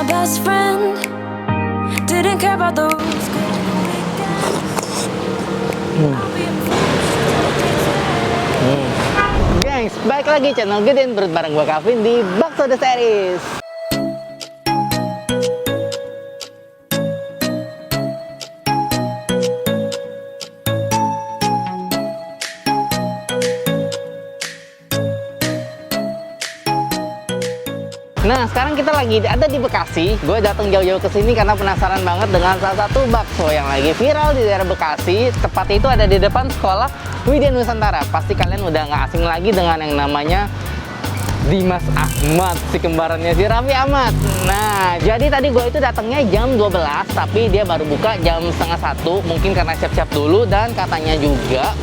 my best friend. Didn't care about the rules. Gengs, balik lagi channel Gedein Perut bareng gua Kavin di Bakso The Series. Nah, sekarang kita lagi ada di Bekasi. Gue datang jauh-jauh ke sini karena penasaran banget dengan salah satu bakso yang lagi viral di daerah Bekasi. Tepatnya itu ada di depan sekolah Widya Nusantara. Pasti kalian udah nggak asing lagi dengan yang namanya Dimas Ahmad, si kembarannya si Raffi Ahmad. Nah, jadi tadi gue itu datangnya jam 12, tapi dia baru buka jam setengah 1. Mungkin karena siap-siap dulu, dan katanya juga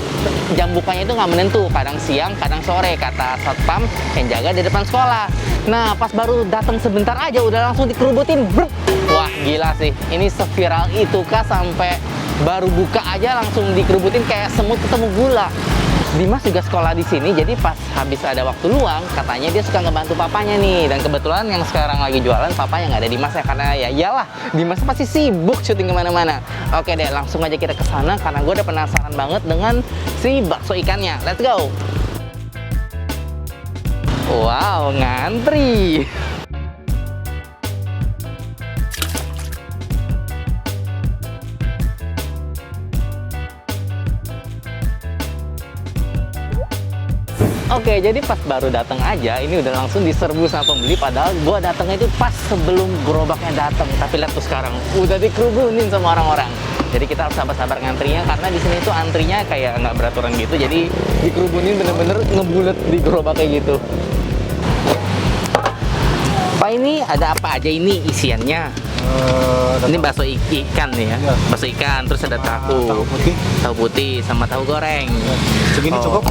jam bukanya itu nggak menentu, kadang siang, kadang sore, kata satpam yang jaga di depan sekolah. Nah, pas baru datang sebentar aja udah langsung dikerubutin. Bruk. Wah, gila sih. Ini seviral itu kah sampai baru buka aja langsung dikerubutin kayak semut ketemu gula. Dimas juga sekolah di sini, jadi pas habis ada waktu luang, katanya dia suka ngebantu papanya nih. Dan kebetulan yang sekarang lagi jualan papanya nggak ada Dimas ya, karena ya iyalah Dimas pasti sibuk syuting kemana-mana. Oke deh, langsung aja kita ke sana karena gue udah penasaran banget dengan si bakso ikannya. Let's go. Wow, ngantri. Oke, jadi pas baru datang aja, ini udah langsung diserbu sama pembeli. Padahal gue datangnya itu pas sebelum gerobaknya datang. Tapi lihat tuh sekarang, udah dikerubunin sama orang-orang. Jadi kita harus sabar-sabar ngantrinya, karena di sini tuh antrinya kayak nggak beraturan gitu. Jadi dikerubunin bener-bener ngebulet di gerobaknya gitu. Pak, ini ada apa aja ini isiannya? Ini bakso ikan nih ya, iya. Bakso ikan, terus ada tahu putih sama tahu goreng. Segini cukup?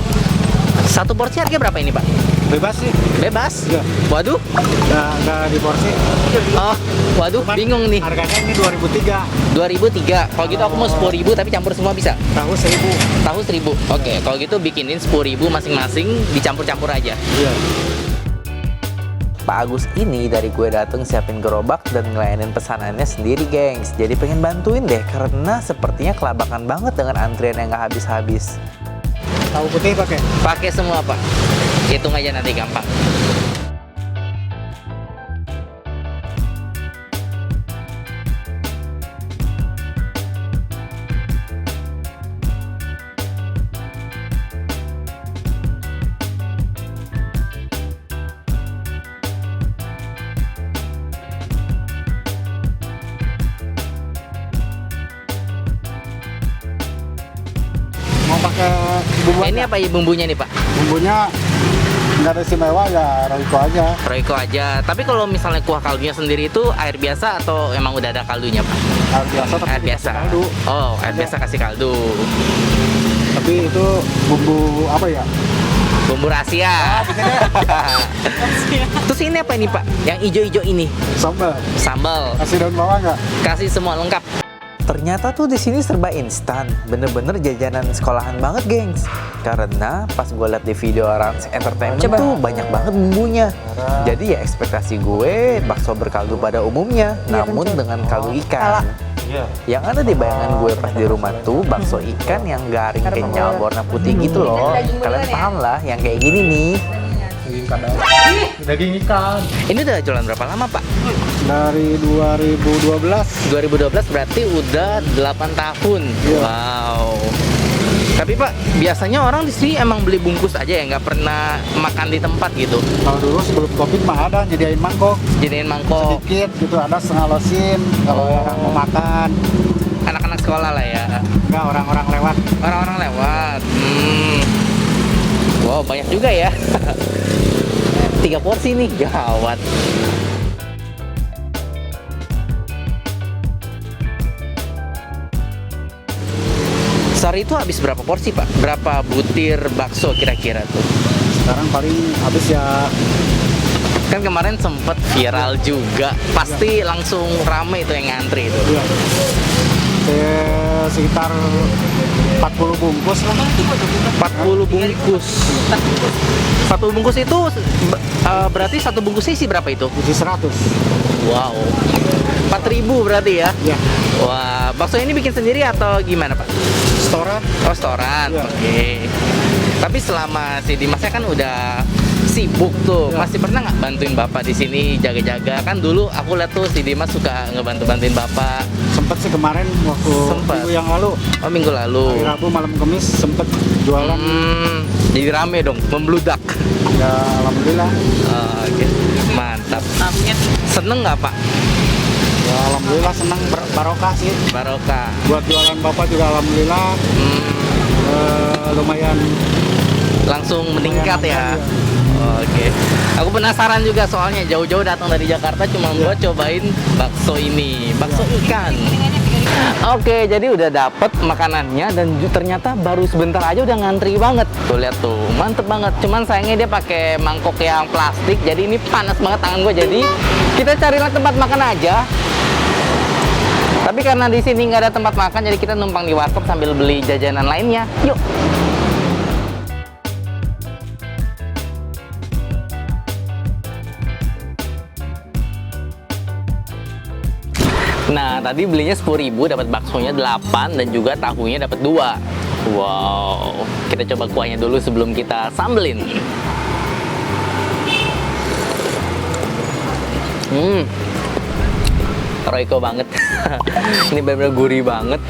Satu porsi harga berapa ini, Pak? Bebas sih. Bebas? Iya. Waduh. Nggak di porsi. Oh, waduh, Cuman bingung nih. Harganya ini 2003. 2003. Kalau gitu aku mau 10.000 tapi campur semua bisa? Tahu 1000. Tahu 1.000. Oke, kalau gitu bikinin 10.000 masing-masing, dicampur-campur aja. Iya. Pak Agus ini dari gue dateng siapin gerobak dan ngelayanin pesanannya sendiri, gengs. Jadi pengen bantuin deh, karena sepertinya kelabakan banget dengan antrian yang nggak habis-habis. Tahu putih pakai? Pakai semua, Pak. Hitung aja nanti gampang. Mau pakai bumbu Ini aja? apa ya bumbunya nih, Pak? Bumbunya nggak ada istimewa, ya Royco aja. Royco aja. Tapi kalau misalnya kuah kaldunya sendiri itu air biasa atau emang udah ada kaldunya, Pak? Air biasa tapi Air biasa. dikasih kaldu. Oh, air biasa kasih kaldu. Tapi itu bumbu apa ya? Bumbu rahasia. Terus ini apa ini, Pak? Yang ijo-ijo ini? Sambal. Sambal. Kasih daun bawang nggak? Kasih semua lengkap. Ternyata tuh di sini serba instan, bener-bener jajanan sekolahan banget, gengs. Karena pas gue liat di video Rans Entertainment tuh banyak banget bumbunya. Jadi ya ekspektasi gue bakso berkaldu pada umumnya, namun dengan kaldu ikan. Iya. Yang ada di bayangan gue pas di rumah tuh bakso ikan yang garing kenyal warna putih gitu loh. Kalian paham lah yang kayak gini nih. Daging kadal. Daging ikan. Ini udah jualan berapa lama, Pak? Dari 2012. 2012 berarti udah 8 tahun. Iya. Wow. Tapi Pak, biasanya orang di sini emang beli bungkus aja ya, nggak pernah makan di tempat gitu. Kalau dulu sebelum Covid mah ada nyediain mangkok. Jadiin mangkok. Sedikit gitu, ada setengah losin kalau orang mau makan. Anak-anak sekolah lah ya. Enggak, orang-orang lewat. Orang-orang lewat. Wow, banyak juga ya. 3 porsi nih, gawat. Sehari itu habis berapa porsi, Pak? Berapa butir bakso kira-kira tuh? Sekarang paling habis ya. Kan kemarin sempet viral juga. Pasti langsung rame itu yang ngantri itu. Iya. Sekitar 40 bungkus lah. 40 bungkus. 40 bungkus itu berarti satu bungkus isi berapa itu? Isi 100. Wow. 4.000 berarti ya? Ya, Wah, bakso ini bikin sendiri atau gimana, Pak? setoran. Oh, setoran. Iya. Oke. Tapi selama si Dimasnya kan udah sibuk tuh, Iya. masih pernah nggak bantuin Bapak di sini jaga-jaga? Kan dulu aku lihat tuh si Dimas suka ngebantu-bantuin Bapak. Sempet sih kemarin waktu Sempet. minggu yang lalu, Oh, minggu lalu. hari Rabu malam Kamis sempet jualan. Jadi rame dong, membludak. Ya alhamdulillah. Oh, oke, mantap. Seneng nggak, Pak? Ya alhamdulillah senang barokah sih. Barokah. Buat jualan bapak juga alhamdulillah lumayan. Langsung meningkat ya. Oke. Aku penasaran juga soalnya jauh-jauh datang dari Jakarta cuma buat cobain bakso ini, bakso ikan. Oke, jadi udah dapet makanannya dan ternyata baru sebentar aja udah ngantri banget. Tuh lihat tuh, mantep banget. Cuman sayangnya dia pakai mangkok yang plastik, jadi ini panas banget tangan gue. Jadi kita carilah tempat makan aja. Tapi karena di sini nggak ada tempat makan, jadi kita numpang di warkop sambil beli jajanan lainnya. Yuk. Nah, tadi belinya 10.000, dapat baksonya 8 dan juga tahunya dapat 2. Wow. Kita coba kuahnya dulu sebelum kita sambelin. Royco banget. Ini benar-benar gurih banget.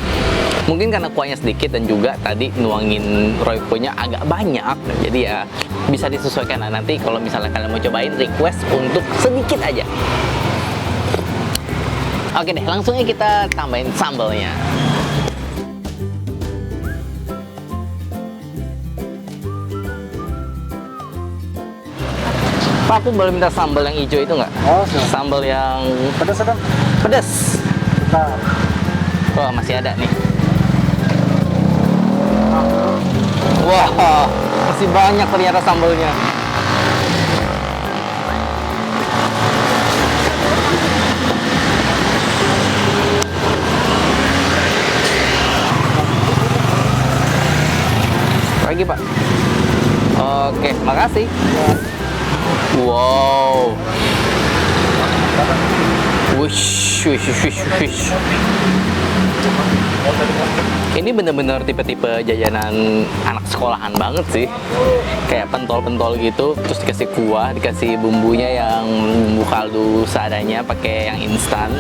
Mungkin karena kuahnya sedikit dan juga tadi nuangin Royco-nya agak banyak. Jadi ya bisa disesuaikan. Nah, nanti kalau misalnya kalian mau cobain, request untuk sedikit aja. Oke deh, langsung aja kita tambahin sambalnya. Pak, aku boleh minta sambal yang hijau itu nggak? Oh, siap. Sambal yang Pedas sedang. pedas. Bentar. Wah, masih ada nih. Wah, masih banyak ternyata sambalnya. Lagi, Pak. Oke, makasih. Wow. Wush, wush, wush, wush. Ini bener-bener tipe-tipe jajanan anak sekolahan banget sih. Kayak pentol-pentol gitu, terus dikasih kuah, dikasih bumbunya yang bumbu kaldu seadanya, pakai yang instan.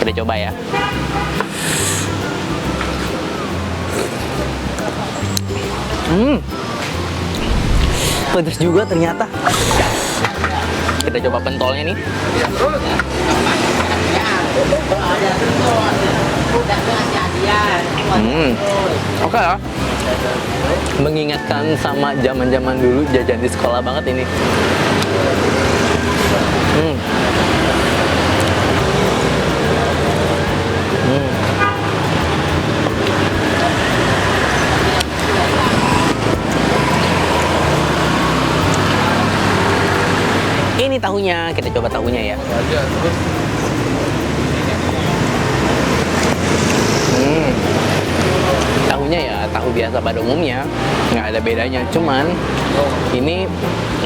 Kita coba ya. Pedas juga ternyata. Kita coba pentolnya nih. Oke ya. Mengingatkan sama zaman-zaman dulu jajan di sekolah banget ini. Ini tahunya, kita coba tahunya ya. Tahunya ya tahu biasa pada umumnya, nggak ada bedanya. Cuman ini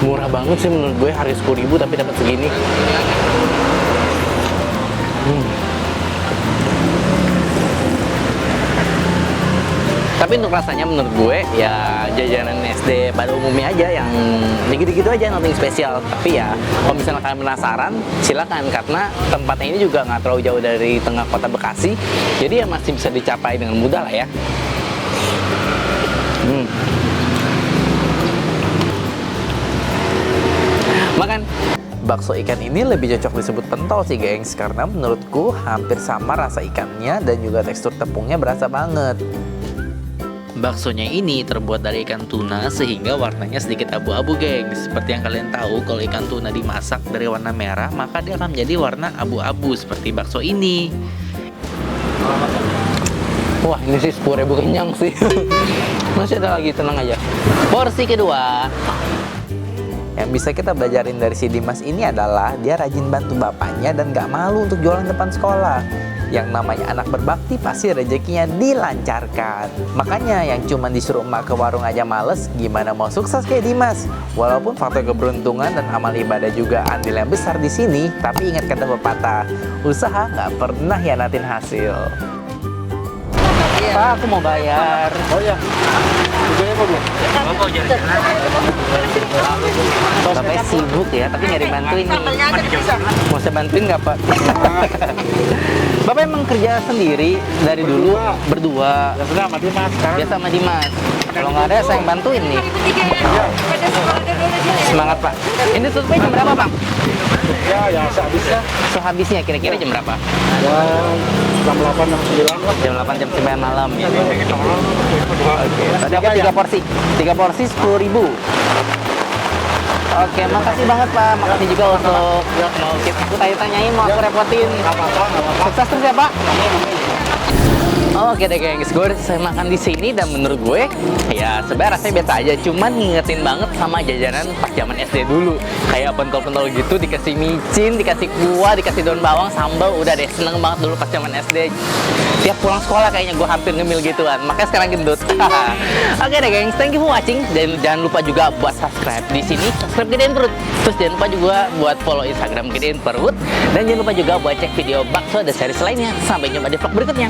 murah banget sih menurut gue, harga 10.000 tapi dapat segini. Tapi untuk rasanya menurut gue ya jajanan SD pada umumnya aja, yang gitu-gitu aja, nothing spesial. Tapi ya kalau misalnya kalian penasaran, silakan, karena tempatnya ini juga nggak terlalu jauh dari tengah kota Bekasi, jadi ya masih bisa dicapai dengan mudah lah ya. Makan. Bakso ikan ini lebih cocok disebut pentol sih, gengs, karena menurutku hampir sama rasa ikannya dan juga tekstur tepungnya berasa banget. Baksonya ini terbuat dari ikan tuna sehingga warnanya sedikit abu-abu, gengs. Seperti yang kalian tahu, kalau ikan tuna dimasak dari warna merah, maka dia akan menjadi warna abu-abu seperti bakso ini. Wah, ini sih 10.000 kenyang sih. Masih ada lagi, tenang aja. Porsi kedua. Yang bisa kita belajarin dari si Dimas ini adalah dia rajin bantu bapaknya dan gak malu untuk jualan depan sekolah. Yang namanya anak berbakti pasti rezekinya dilancarkan. Makanya yang cuma disuruh emak ke warung aja males, gimana mau sukses kayak Dimas? Walaupun faktor keberuntungan dan amal ibadah juga andil yang besar di sini, tapi ingat kata pepatah, usaha nggak pernah hianatin hasil. Pak, aku mau bayar. Oh iya. Juga ya, Bu? Bapaknya sibuk ya, tapi nggak dibantuin nih. Mau saya bantuin nggak, Pak? Bapak emang kerja sendiri dari dulu berdua. Ya sudah, mati Mas. Sekarang Biasa sama Dimas. Kalau nggak ada, saya yang bantuin nih. Semangat, Pak. Ini tutupnya jam berapa, Bang? ya sehabisnya. Sehabisnya kira-kira jam berapa? Ya jam 8 jam 9 lah. Jam 8 jam 9 malam ya. Oke. Tadi apa 3 porsi? 3 porsi 10.000. Oke, makasih banget Pak. Makasih juga untuk mau aku tanya-tanyain, mau aku repotin. Sukses terus ya Pak. Oke deh gengs, gue udah selesai makan di sini dan menurut gue ya sebenarnya rasanya biasa aja, cuman ngingetin banget sama jajanan pas zaman SD dulu. Kayak pentol-pentol gitu, dikasih micin, dikasih kuah, dikasih daun bawang, sambal, udah deh seneng banget dulu pas zaman SD. Tiap pulang sekolah kayaknya gue hampir ngemil gituan, makanya sekarang gendut. Oke deh gengs, thank you for watching dan jangan lupa juga buat subscribe di sini, subscribe Gedein Perut. Terus jangan lupa juga buat follow Instagram Gedein Perut dan jangan lupa juga buat cek video bakso dan series lainnya. Sampai jumpa di vlog berikutnya.